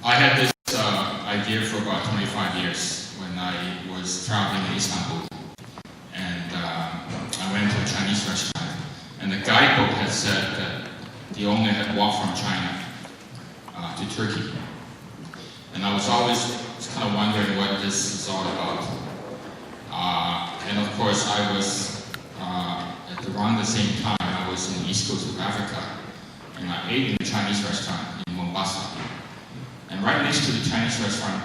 I had this idea for about 25 years when I was traveling in Istanbul, and I went to a Chinese restaurant, and the guidebook had said that the owner had walked from China to Turkey, and I was always kind of wondering what this is all about. And of course, I was at around the same time I was in the east coast of Africa, and I ate in a Chinese restaurant in Mombasa. And right next to the Chinese restaurant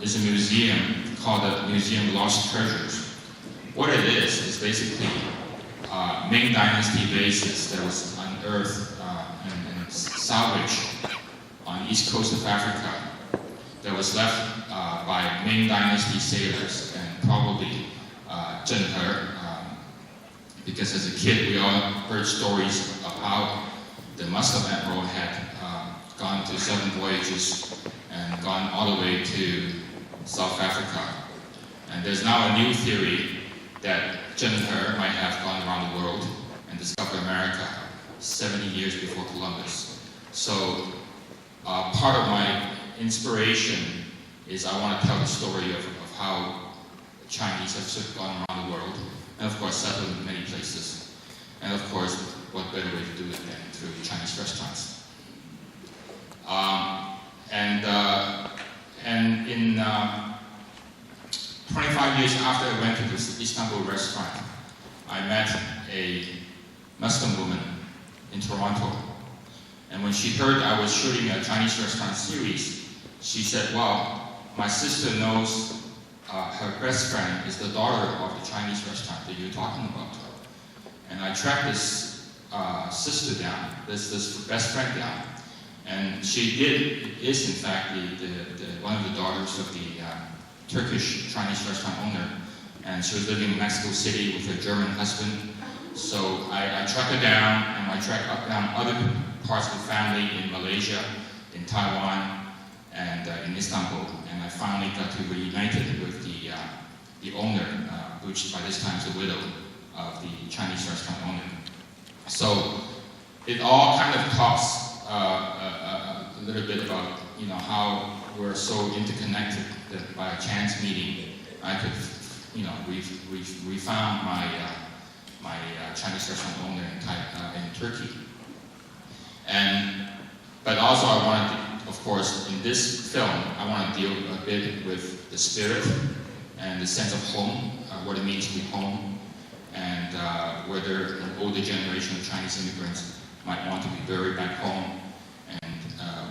is a museum called the Museum of Lost Treasures. What it is basically Ming Dynasty vases that was unearthed and salvaged on the east coast of Africa that was left by Ming Dynasty sailors and probably Zheng He, because as a kid we all heard stories of how the Muslim admiral had gone to 7 voyages and gone all the way to South Africa. And there's now a new theory that Zheng He might have gone around the world and discovered America 70 years before Columbus. So part of my inspiration is I want to tell the story of how Chinese have sort of gone around the world, and of course settled in many places. And of course, what better way to do it than through Chinese restaurants. And in 25 years after I went to this Istanbul restaurant, I met a Muslim woman in Toronto. And when she heard I was shooting a Chinese restaurant series, she said, well, my sister knows her best friend is the daughter of the Chinese restaurant that you're talking about. And I tracked this sister down, this best friend down. And she is in fact one of the daughters of the Turkish Chinese restaurant owner. And she was living in Mexico City with her German husband. So I tracked her down, and I tracked down other parts of the family in Malaysia, in Taiwan, and in Istanbul. And I finally got to reunited with the owner, which by this time is the widow of the Chinese restaurant owner. So it all kind of talks a little bit about how we're so interconnected that by a chance meeting I could we found my Chinese restaurant owner in Turkey. But also I wanted, of course, in this film I want to deal a bit with the spirit and the sense of home, what it means to be home, and whether an older generation of Chinese immigrants might want to be buried back home, and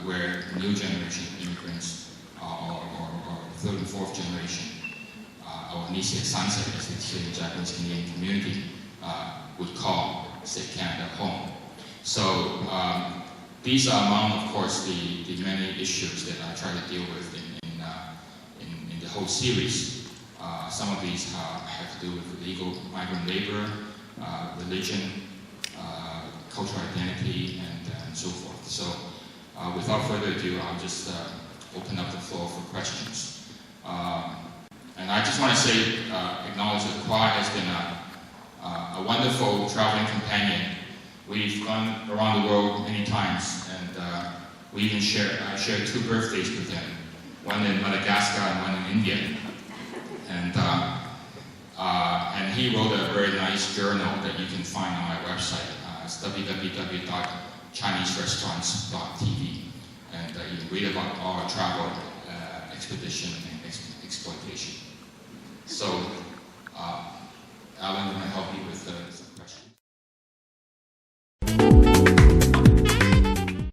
where new generation of immigrants or third and fourth generation, or Nisia Sansa, as it's here in the Japanese Canadian community, would call Canada home. So these are among, of course, the many issues that I try to deal with in the whole series. Some of these have to do with illegal migrant labor, religion, cultural identity, and so forth. So without further ado, I'll just open up the floor for questions. And I just want to say, acknowledge that Kwa has been a wonderful traveling companion. We've gone around the world many times, and we even I shared 2 birthdays with him, one in Madagascar and one in India. And he wrote a very nice journal that you can find on my website. It's www.chineserestaurants.tv, and you can read about our travel, expedition, and exploitation. So, Alan,